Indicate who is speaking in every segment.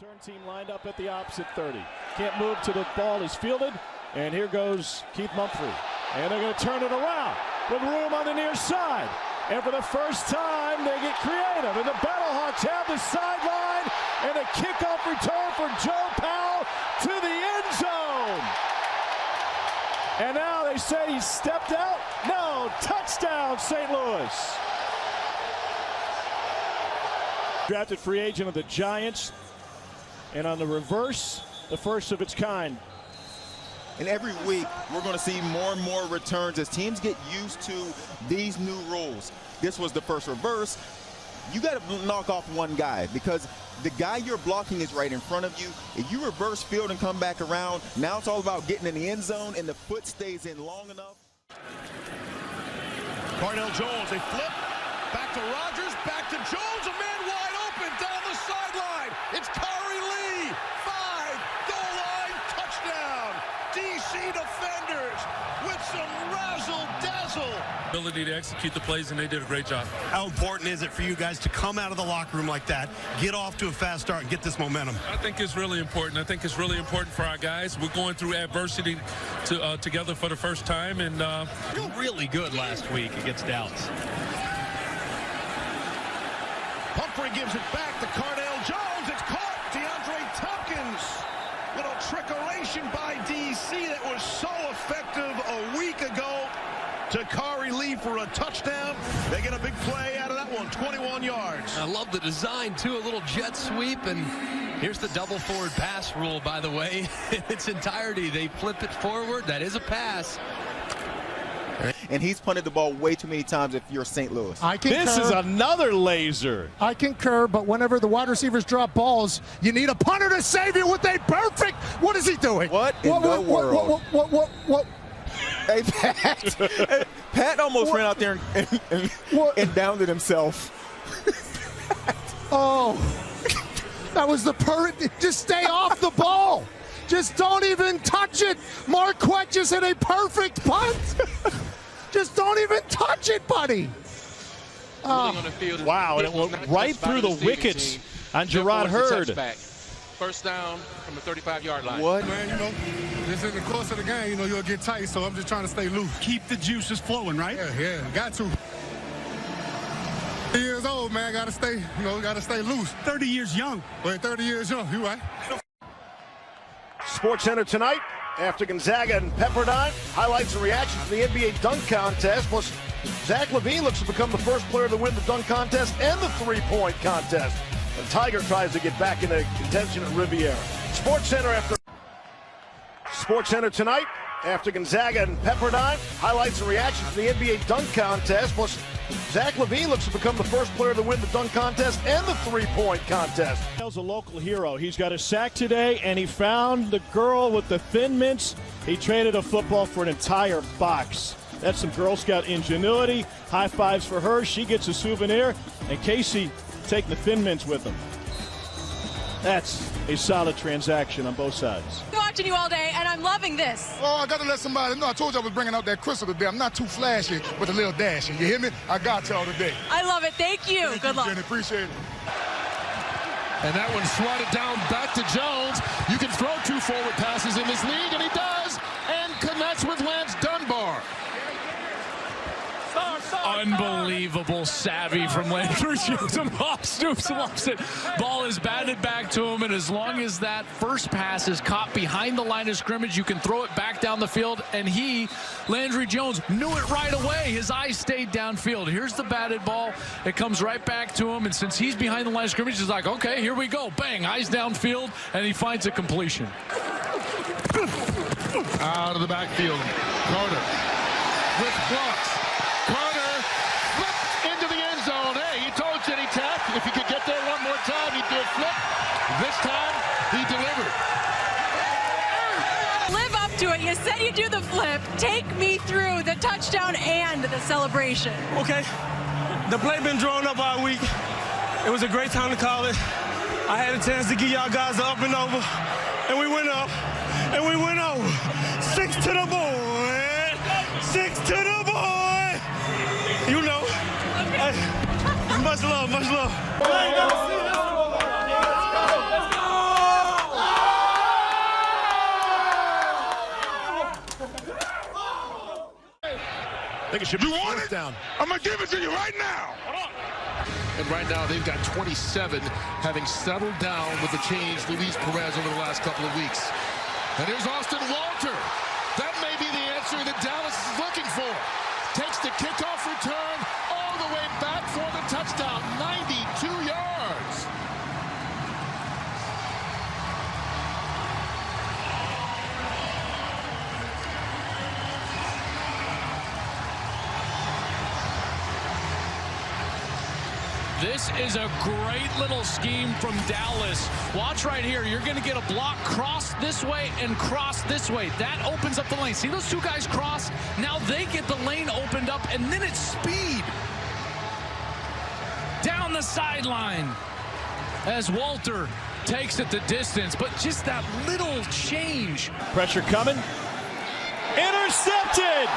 Speaker 1: Return team lined up at the opposite 30. Can't move to the ball is fielded. And here goes Keith Mumphrey. And they're going to turn it around with room on the near side. And for the first time, they get creative. And the Battlehawks have the sideline. And a kickoff return for Joe Powell to the end zone. And now they say he stepped out. No, touchdown, St. Louis. Drafted free agent of the Giants. And on the reverse, the first of its kind.
Speaker 2: And every week, we're going to see more and more returns as teams get used to these new rules. This was the first reverse. You got to knock off one guy because the guy you're blocking is right in front of you. If you reverse field and come back around, now it's all about getting in the end zone and the foot stays in long enough.
Speaker 3: Cardell Jones, they flip. Back to Rodgers, back to Jones, a man wide open down the sideline. It's Kari Lee, 5, goal line, touchdown. DC defenders with some razzle-dazzle.
Speaker 4: Ability to execute the plays, and they did a great job.
Speaker 5: How important is it for you guys to come out of the locker room like that, get off to a fast start, and get this momentum?
Speaker 4: I think it's really important. I think it's really important for our guys. We're going through adversity together for the first time, and
Speaker 6: you're really good last week against Dallas.
Speaker 3: Humphrey gives it back to Cardell Jones. It's caught. DeAndre Tompkins. Little trickeration by DC that was so effective a week ago to Kari Lee for a touchdown. They get a big play out of that one, 21 yards.
Speaker 6: I love the design, too, a little jet sweep, and here's the double forward pass rule, by the way. In its entirety, they flip it forward. That is a pass.
Speaker 2: And he's punted the ball way too many times if you're St. Louis.
Speaker 7: I concur.
Speaker 1: This is another laser.
Speaker 7: I concur, but whenever the wide receivers drop balls, you need a punter to save you with a perfect. What is he doing?
Speaker 2: What in the world?
Speaker 7: What?
Speaker 2: Hey, Pat. Pat almost ran out there and downed it himself.
Speaker 7: Oh, that was the perfect. Just stay off the ball. Just don't even touch it. Marquette just hit a perfect punt. Just don't even touch it, buddy.
Speaker 1: Wow, and it went right through the wickets on Gerard Hurd.
Speaker 8: First down from the 35-yard line.
Speaker 2: What?
Speaker 9: Man, this is the course of the game, you'll get tight, so I'm just trying to stay loose.
Speaker 5: Keep the juices flowing, right?
Speaker 9: Yeah, got to. 30 years old, man, gotta stay loose.
Speaker 5: 30 years young.
Speaker 9: Wait, 30 years young, you right.
Speaker 10: SportsCenter tonight, after Gonzaga and Pepperdine, highlights and reactions to the NBA dunk contest. Plus, Zach LaVine looks to become the first player to win the dunk contest and the three-point contest. And Tiger tries to get back into contention at Riviera. SportsCenter tonight, after Gonzaga and Pepperdine, highlights and reactions to the NBA dunk contest. Plus, Zach LaVine looks to become the first player to win the dunk contest and the three-point contest.
Speaker 1: He's a local hero. He's got a sack today, and he found the girl with the Thin Mints. He traded a football for an entire box. That's some Girl Scout ingenuity. High fives for her. She gets a souvenir, and Casey taking the Thin Mints with him. That's a solid transaction on both sides.
Speaker 11: I'm watching you all day, and I'm loving this.
Speaker 9: Oh, I got to let somebody know. I told you I was bringing out that crystal today. I'm not too flashy with a little dashing. You hear me? I got y'all today.
Speaker 11: I love it. Thank you. Good luck.
Speaker 9: Jenny, appreciate it.
Speaker 3: And that one swatted down back to Jones. You can throw two forward passes in this league, and he does. And connects with Lance Dunbar.
Speaker 6: Unbelievable savvy from Landry Jones. Off Stoops loves it. Ball is batted back to him, and as long as that first pass is caught behind the line of scrimmage, you can throw it back down the field, and Landry Jones, knew it right away. His eyes stayed downfield. Here's the batted ball. It comes right back to him, and since he's behind the line of scrimmage, he's like, okay, here we go. Bang, eyes downfield, and he finds a completion.
Speaker 3: Out of the backfield. Carter with blocks. Carter flipped into the end zone. Hey, he told Jenny Taft if he could get there one more time, he'd do a flip. This time, he delivered.
Speaker 11: Live up to it. You said you do the flip. Take me through the touchdown and the celebration.
Speaker 12: Okay. The play been drawn up all week. It was a great time to call it. I had a chance to give y'all guys the up and over, and we went up, and we went over. 6 to the boy. 6 to the boy. You know. Much love, much love.
Speaker 10: think it should be fourth down.
Speaker 9: I'm going to give it to you right now.
Speaker 8: And right now they've got 27, having settled down with the change Luis Perez over the last couple of weeks. And here's Austin Walter. That may be the answer that Dallas is looking for. Takes the kickoff return all the way back for the touchdown. 92 yards.
Speaker 6: This is a great little scheme from Dallas. Watch right here. You're going to get a block cross this way and cross this way. That opens up the lane. See those two guys cross? Now they get the lane opened up, and then it's speed. Down the sideline as Walter takes it the distance, but just that little change.
Speaker 1: Pressure coming. Intercepted!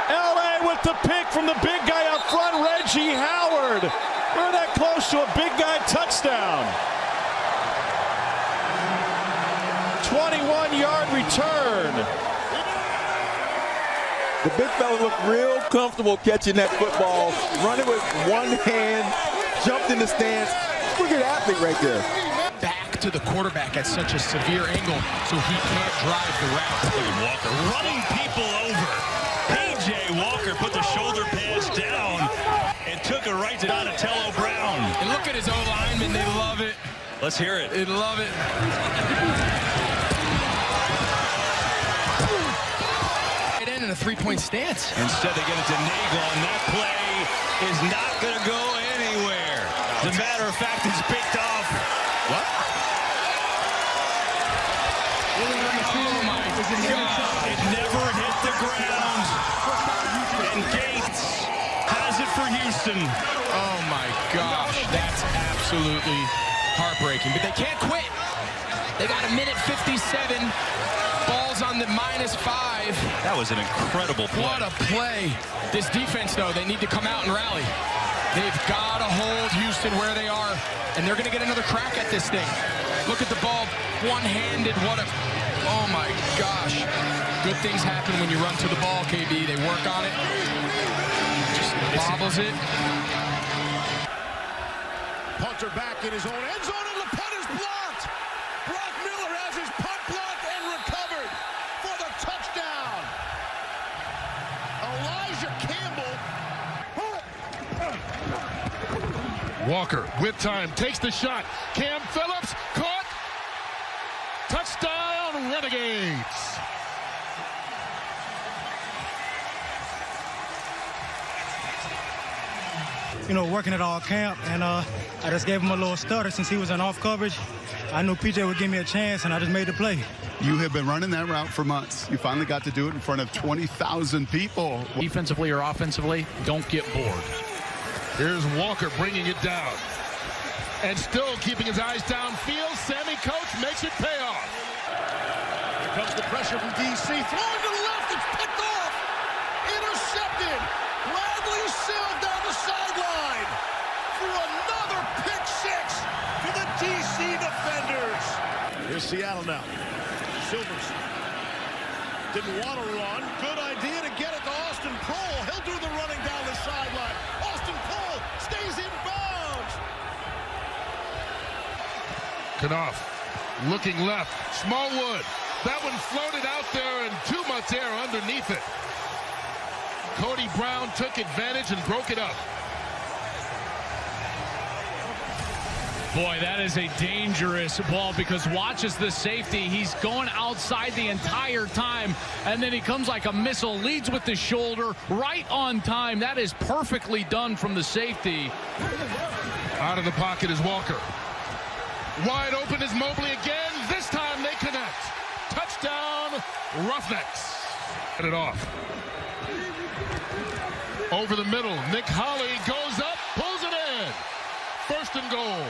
Speaker 1: LA with the pick from the big guy up front, Reggie Howard. We're that close to a big guy touchdown. 21-yard return.
Speaker 2: The big fella looked real comfortable catching that football, running with one hand, jumped in the stance. Look at that athlete right there.
Speaker 13: Back to the quarterback at such a severe angle so he can't drive the route.
Speaker 14: Look at Walker running people over. P.J. Walker put the shoulder pads down and took it right to Donatello Brown.
Speaker 13: And look at his O-linemen. They love it.
Speaker 14: Let's hear it.
Speaker 13: They love it. In a three-point stance.
Speaker 14: Instead, they get it to Nagel, and that play is not going to go anywhere. As a matter of fact, it's picked off. What?
Speaker 13: Oh, my God.
Speaker 14: It never hit the ground. And Gates has it for Houston.
Speaker 13: Oh, my gosh. That's absolutely heartbreaking. But they can't quit. They got a minute 57. Ball's on the -5.
Speaker 14: That was an incredible play.
Speaker 13: What a play. This defense, though, they need to come out and rally. They've got to hold Houston where they are, and they're going to get another crack at this thing. Look at the ball, one-handed. What a, oh my gosh. Good things happen when you run to the ball, KB. They work on it. Just bobbles it.
Speaker 3: Punter back in his own end zone, and the punt is blocked. Brock Miller has his punt blocked and recovered for the touchdown. Elijah Campbell.
Speaker 1: Walker with time takes the shot. Cam Phillips caught. Touchdown, Renegades.
Speaker 12: You know, working it all camp, and I just gave him a little stutter since he was in off coverage. I knew PJ would give me a chance, and I just made the play.
Speaker 15: You have been running that route for months. You finally got to do it in front of 20,000 people.
Speaker 6: Defensively or offensively, don't get bored.
Speaker 1: Here's Walker bringing it down. And still keeping his eyes downfield. Sammy Coach makes it pay off.
Speaker 3: Here comes the pressure from DC. Throwing to the left. It's picked off. Intercepted. Bradley Sill down the sideline for another pick six for the DC defenders. Here's Seattle now. Silvers didn't want to run. Good idea to get it to Austin Prohl. He'll do the running down the sideline. Austin Prohl stays in bounds.
Speaker 1: Knopf looking left. Smallwood. That one floated out there and too much air underneath it. Cody Brown took advantage and broke it up.
Speaker 6: Boy, that is a dangerous ball because watch as the safety. He's going outside the entire time, and then he comes like a missile, leads with the shoulder, right on time. That is perfectly done from the safety.
Speaker 1: Out of the pocket is Walker. Wide open is Mobley again. This time they connect. Touchdown, Roughnecks. Get it off. Over the middle, Nick Holley goes up, pulls it in. First and goal.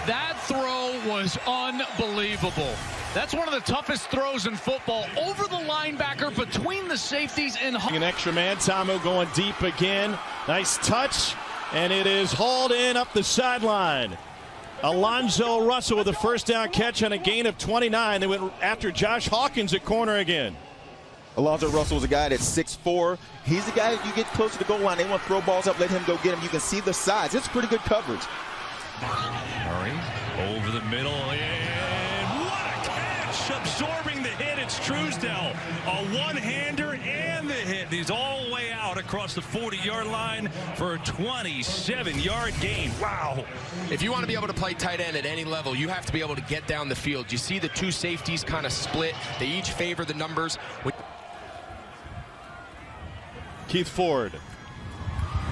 Speaker 6: That throw was unbelievable. That's one of the toughest throws in football. Over the linebacker, between the safeties, and
Speaker 1: an extra man. Tamu going deep again. Nice touch, and it is hauled in up the sideline. Alonzo Russell with a first down catch on a gain of 29. They went after Josh Hawkins at corner again.
Speaker 2: Alonzo Russell is a guy that's 6'4". He's the guy that you get close to the goal line. They want to throw balls up, let him go get them. You can see the size. It's pretty good coverage.
Speaker 14: Murray over the middle, and what a catch! Absorbing the hit, it's Truesdell. A one-hander and the hit. He's all the way out across the 40-yard line for a 27-yard gain. Wow.
Speaker 13: If you want to be able to play tight end at any level, you have to be able to get down the field. You see the two safeties kind of split. They each favor the numbers.
Speaker 1: Keith Ford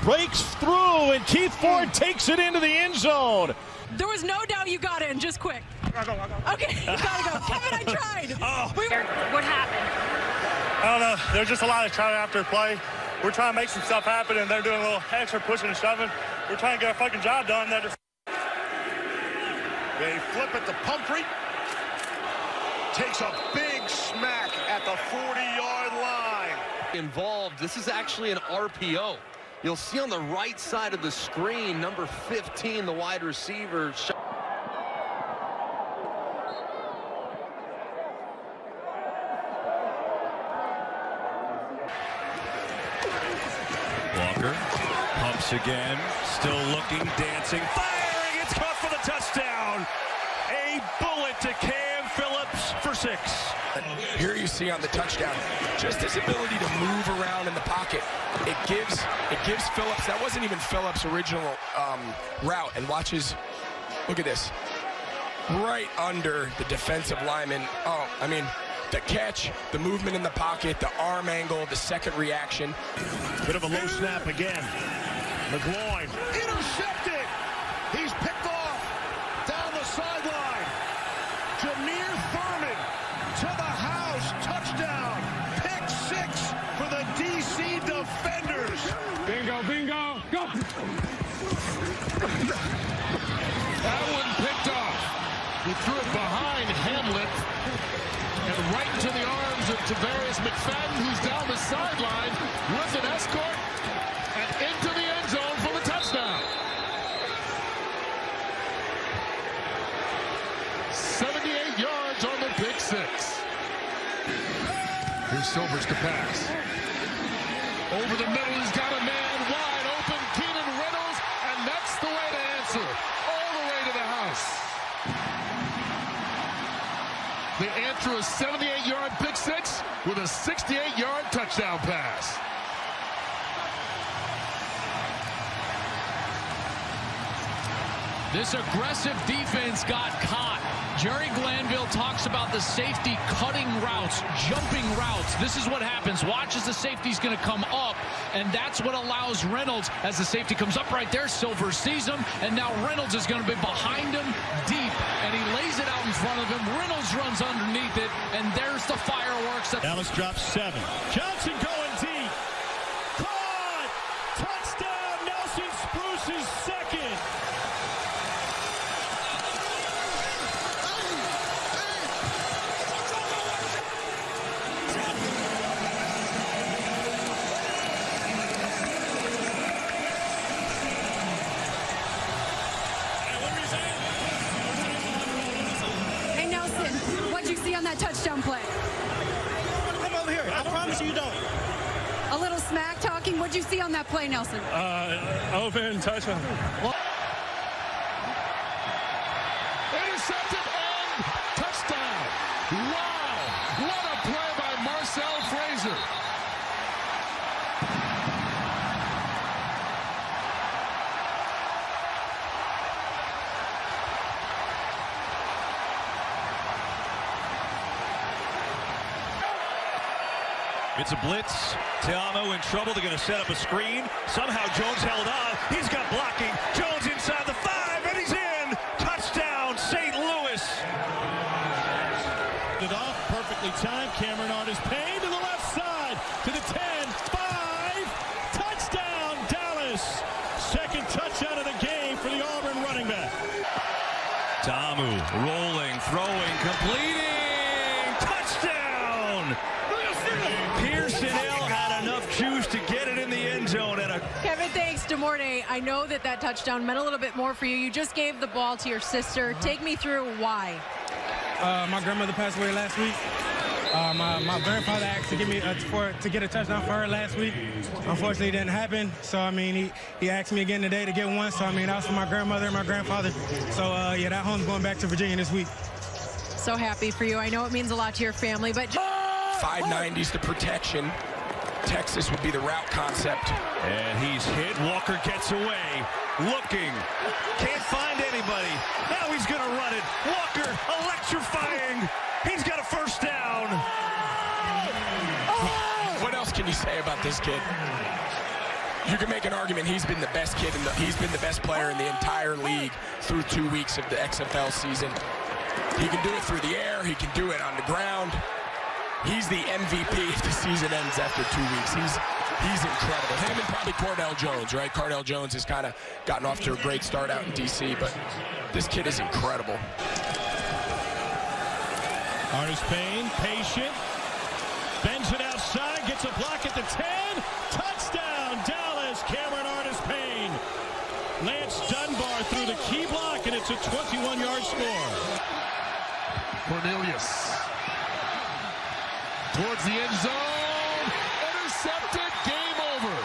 Speaker 1: breaks through, and Keith Ford takes it into the end zone.
Speaker 11: There was no doubt you got in, just quick. Okay, you gotta go. Kevin, I tried. What happened?
Speaker 12: I don't know. There's just a lot of trying after play. We're trying to make some stuff happen, and they're doing a little extra pushing and shoving. We're trying to get our fucking job done. They're just...
Speaker 3: They flip it to Pumphrey. Takes a big smack at the 40-yard line.
Speaker 16: Involved. This is actually an RPO. You'll see on the right side of the screen, number 15, the wide receiver.
Speaker 14: Walker pumps again, still looking, dancing, firing, it's caught for the touchdown. A bullet to Cam Phillips for 6.
Speaker 13: Here you see on the touchdown, just his ability to move around in the pocket. It gives Phillips, that wasn't even Phillips' original route, and watches, look at this, right under the defensive lineman. Oh, I mean, the catch, the movement in the pocket, the arm angle, the second reaction.
Speaker 3: Bit of a low snap again. McGloin intercepted. He's picked off down the sideline. Jameer Thurman to the house. Touchdown. Pick 6 for the DC Defenders.
Speaker 12: Bingo, bingo, go!
Speaker 8: That one picked off. He threw it behind Hamlet and right into the arms of Tavarius McFadden, who's down the sideline with an escort and into the end zone for the touchdown. 78 yards on the pick 6. Here's Silvers to pass. Over the middle, he's got a man wide open, Keenan Reynolds, and that's the way to answer. All the way to the house. They answer a 78-yard pick 6 with a 68-yard touchdown pass.
Speaker 6: This aggressive defense got caught. Jerry Glanville talks about the safety cutting routes, jumping routes. This is what happens. Watch as the safety's going to come up, and that's what allows Reynolds, as the safety comes up right there, Silver sees him, and now Reynolds is going to be behind him deep, and he lays it out in front of him. Reynolds runs underneath it, and there's the fireworks.
Speaker 1: Dallas drops 7. Johnson going deep. Caught! Touchdown! Nelson Spruce's second.
Speaker 11: Hey, Nelson, what'd you see on that touchdown play?
Speaker 12: Come over here. I promise you don't.
Speaker 11: A little smack talking. What'd you see on that play, Nelson?
Speaker 12: Open touchdown.
Speaker 8: Intercepted and touchdown. Wow. What a play by Marcel Frazier.
Speaker 14: It's a blitz. Teamo in trouble. They're going to set up a screen. Somehow Jones held on. He's got blocking. Jones inside the 5, and he's in. Touchdown, St. Louis.
Speaker 1: It off, perfectly timed. Cameron Artis Payne to the left side, to the 10, 5, touchdown, Dallas. Second touchdown of the game for the Auburn running back.
Speaker 14: Tamu rolling, throwing, completing. Touchdown. Pearson L had enough juice to get it in the end zone. And
Speaker 11: Kevin, thanks, DeMornay. I know that touchdown meant a little bit more for you. You just gave the ball to your sister. Take me through why.
Speaker 12: My grandmother passed away last week. My grandfather asked to give me to get a touchdown for her last week. Unfortunately, it didn't happen. So, I mean, he asked me again today to get one. So, I mean, that was for my grandmother and my grandfather. So, yeah, that home's going back to Virginia this week.
Speaker 11: So happy for you. I know it means a lot to your family, but
Speaker 13: 590's the protection. Texas would be the route concept.
Speaker 14: And he's hit. Walker gets away. Looking. Can't find anybody. Now he's going to run it. Walker electrifying. He's got a first down.
Speaker 13: What else can you say about this kid? You can make an argument he's been the best kid, he's been the best player in the entire league through 2 weeks of the XFL season. He can do it through the air. He can do it on the ground. He's the MVP if the season ends after 2 weeks. He's incredible. Him and probably Cordell Jones, right? Cordell Jones has kind of gotten off to a great start out in D.C., but this kid is incredible.
Speaker 1: Artis Payne, patient. Bends it outside, gets a block at the 10. Touchdown, Dallas. Cameron Artis Payne. Lance Dunbar through the key block, and it's a 21-yard score.
Speaker 8: Cornelius towards the end zone. Intercepted. Game over.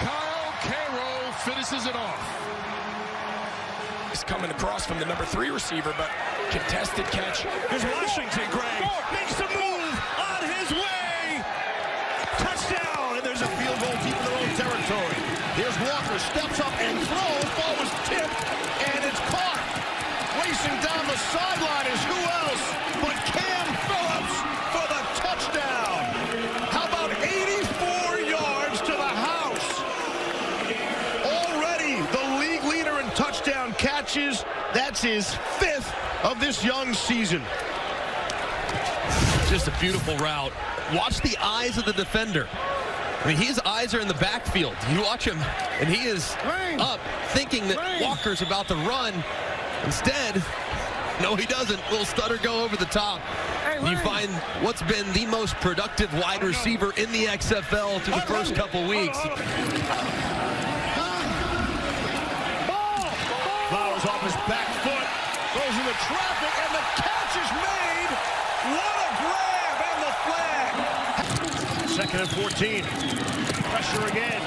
Speaker 8: Kyle Cairo finishes it off.
Speaker 13: He's coming across from the number 3 receiver, but contested catch.
Speaker 14: Here's Washington, Greg. Makes the move on his way. Touchdown. And there's a field goal deep in their own territory.
Speaker 10: Here's Walker, steps up and throws. Ball was tipped, and it's caught. Racing down the sideline is who else but Cam Phillips for the touchdown. How about 84 yards to the house? Already the league leader in touchdown catches. That's his 5th of this young season.
Speaker 16: Just a beautiful route. Watch the eyes of the defender. I mean, his eyes are in the backfield. You watch him, and he is up thinking that Walker's about to run. Instead, no, he doesn't. Little stutter go over the top. You find what's been the most productive wide receiver in the XFL through the first couple weeks.
Speaker 10: Flowers off his back foot, goes into traffic, and the catch is made. What a grab, and the flag. 2nd and 14. Pressure again.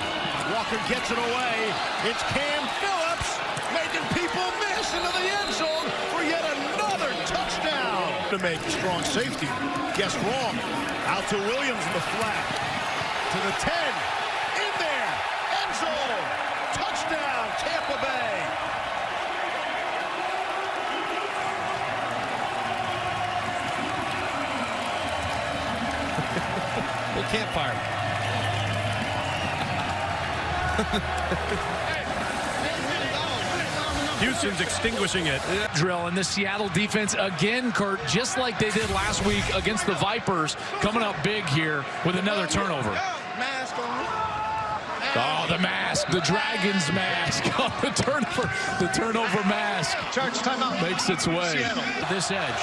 Speaker 10: Walker gets it away. It's Cam Phillips making people miss into the end zone for yet another touchdown. To make strong safety. Guessed wrong. Out to Williams in the flat. To the 10. In there. End zone. Touchdown, Tampa Bay.
Speaker 16: Little campfire.
Speaker 14: Houston's extinguishing it.
Speaker 6: Drill, and the Seattle defense again, Kurt, just like they did last week against the Vipers, coming up big here with another turnover. Oh, the mask, the Dragons mask. Oh, the turnover mask.
Speaker 10: Charge timeout.
Speaker 6: Makes its way.
Speaker 8: Seattle.
Speaker 6: This edge.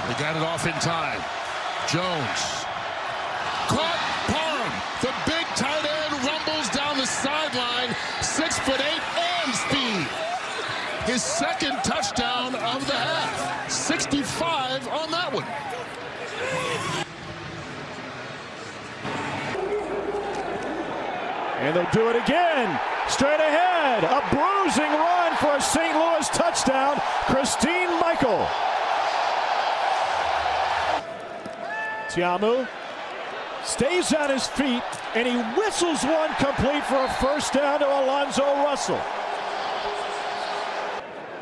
Speaker 8: They got it off in time. Jones. Caught Parham. The big tight end rumbles down the sideline. 6'8" and speed. His 2nd touchdown of the half. 65 on that one.
Speaker 1: And they'll do it again. Straight ahead. A bruising run for a St. Louis touchdown. Christine Michael. Tiamu stays on his feet, and he whistles one complete for a first down to Alonzo Russell.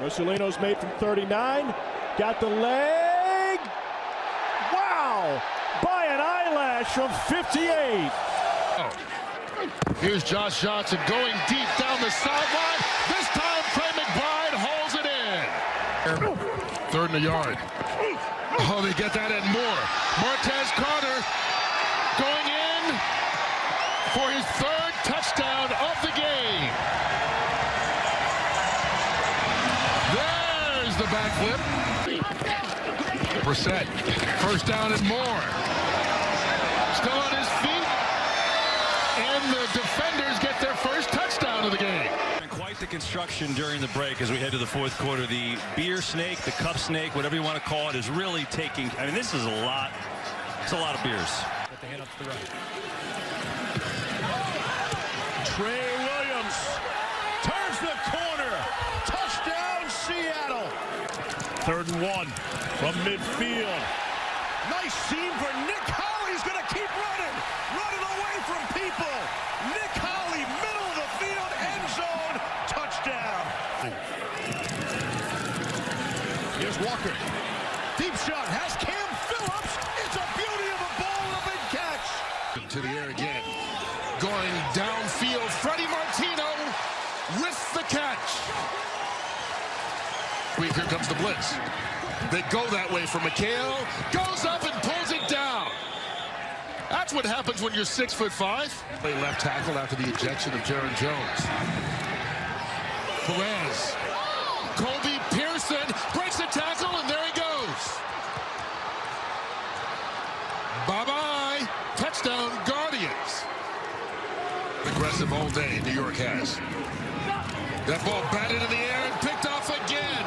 Speaker 1: Rosalino's made from 39. Got the leg. Wow! By an eyelash from 58.
Speaker 8: Here's Josh Johnson going deep down the sideline. This time, Trey McBride holds it in. 3rd and a yard. Oh, they get that and more. Martez Carter going in for his 3rd touchdown of the game. There's the backflip. Brissett, first down and more. Still on his feet. And the defenders get their first touchdown of
Speaker 14: the construction during the break as we head to the fourth quarter. The beer snake, the cup snake, whatever you want to call it, is really taking. I mean, this is a lot. It's a lot of beers.
Speaker 6: Put the hand up to the right.
Speaker 3: Trey Williams turns the corner. Touchdown, Seattle. 3rd and 1 from midfield. Nice seam for Nick Holly. He's going to keep running away from people. Nick Holly, middle of the field, end zone, touchdown. Here's Walker. Deep shot, has Cam Phillips. It's a beauty of a ball and a big catch.
Speaker 8: To the air again. Going downfield, Freddie Martino with the catch. Here comes the blitz. They go that way for McHale. Goes up and pulls it down. That's what happens when you're 6'5". Play left tackle after the ejection of Jaron Jones. Perez. Colby Pearson breaks the tackle, and there he goes. Bye-bye. Touchdown, Guardians. Aggressive all day, New York has. That ball batted in the air and picked off again.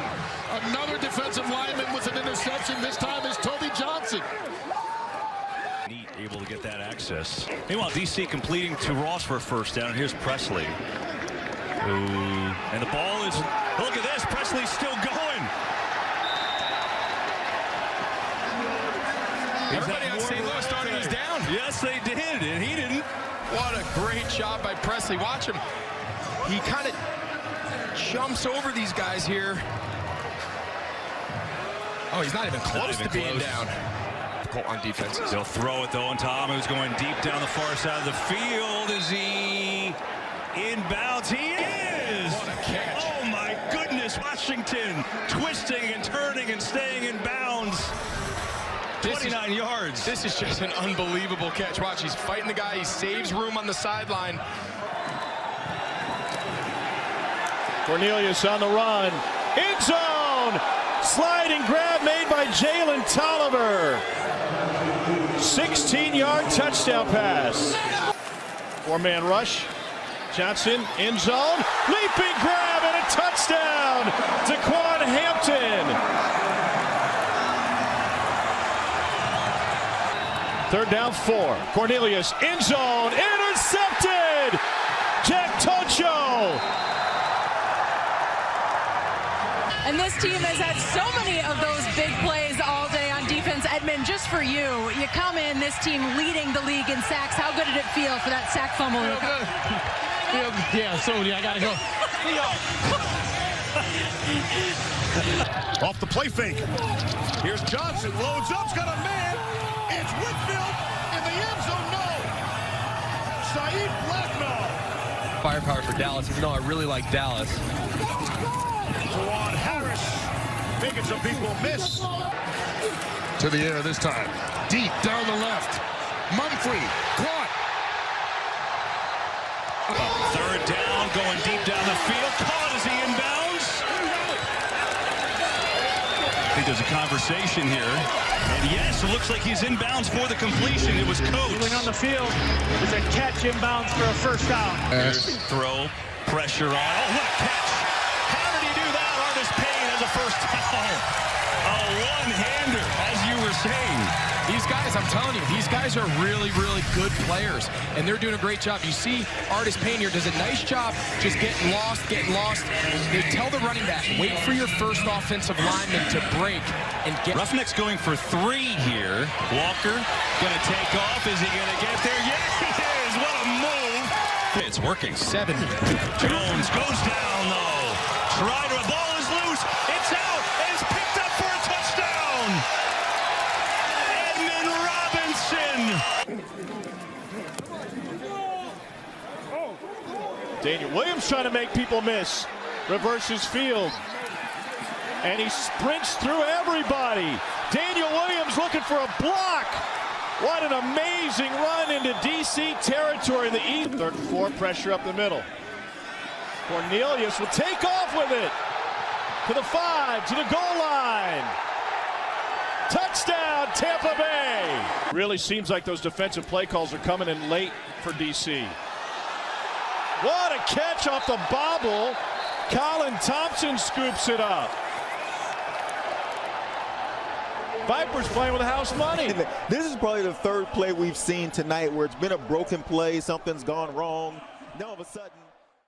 Speaker 8: Another defensive lineman with an interception. This time is Toby Johnson.
Speaker 14: Neat, able to get that access. Meanwhile, DC completing to Ross for a first down. Here's Presley. Ooh. And the ball is, look at this, Presley's still going.
Speaker 6: Everybody on St. Louis thought he was down.
Speaker 14: Yes, they did, and he didn't.
Speaker 6: What a great job by Presley. Watch him. He kind of jumps over these guys here. Oh, he's not even close to being down. On defense.
Speaker 14: They'll throw it, though, and Tom, who's going deep down the far side of the field. Is he inbounds? He is!
Speaker 6: What a catch.
Speaker 14: Oh, my goodness. Washington twisting and turning and staying in bounds. 29 yards.
Speaker 6: This is just an unbelievable catch. Watch, he's fighting the guy. He saves room on the sideline.
Speaker 1: Cornelius on the run. End zone! Sliding grab made by Jalen Tolliver. 16-yard touchdown pass. 4-man rush. Johnson, end zone. Leaping grab and a touchdown to Quan Hampton. 3rd down, 4. Cornelius, end zone, intercepted. Jack Tocho.
Speaker 11: And this team has had so many of those big plays all day on defense. Edmund, just for you, you come in, this team leading the league in sacks. How good did it feel for that sack fumble?
Speaker 12: Yeah, so I got to go.
Speaker 3: Off the play fake. Here's Johnson, loads up, got a man. It's Whitfield in the end zone, no. Saeed Blacknall.
Speaker 16: Firepower for Dallas, even though I really like Dallas.
Speaker 3: Juwan Harris making some people miss. To the air this time. Deep down the left. Mumphrey caught.
Speaker 14: 3rd down, going deep down the field. Caught as he inbounds. I think there's a conversation here. And yes, it looks like he's inbounds for the completion. It was Coates.
Speaker 12: On the field is a catch inbounds for a first down.
Speaker 14: Here's throw, pressure on. Oh, what a catch. How did he do that? Artis Payne has a first down. A one-hander, as you were saying.
Speaker 6: These guys, I'm telling you, these guys are really, really good players, and they're doing a great job. You see Artis Payne here does a nice job just getting lost. They tell the running back, wait for your first offensive lineman to break and get.
Speaker 14: Roughneck's going for 3 here. Walker gonna take off. Is he gonna get there? Yes, he is. What a move. It's working.
Speaker 6: 7.
Speaker 14: Jones goes down, though. The ball is loose. It's out. It's picked up for a touchdown. Edmund Robinson.
Speaker 1: Daniel Williams trying to make people miss. Reverses field. And he sprints through everybody. Daniel Williams looking for a block. What an amazing run into DC territory in the east. 3rd and 4, pressure up the middle. Cornelius will take off with it. To the 5, to the goal line. Touchdown, Tampa Bay. Really seems like those defensive play calls are coming in late for DC. What a catch off the bobble and Thompson scoops it up. Vipers playing with house money.
Speaker 2: This is probably the third play we've seen tonight where it's been a broken play, something's gone wrong. Then all of a sudden.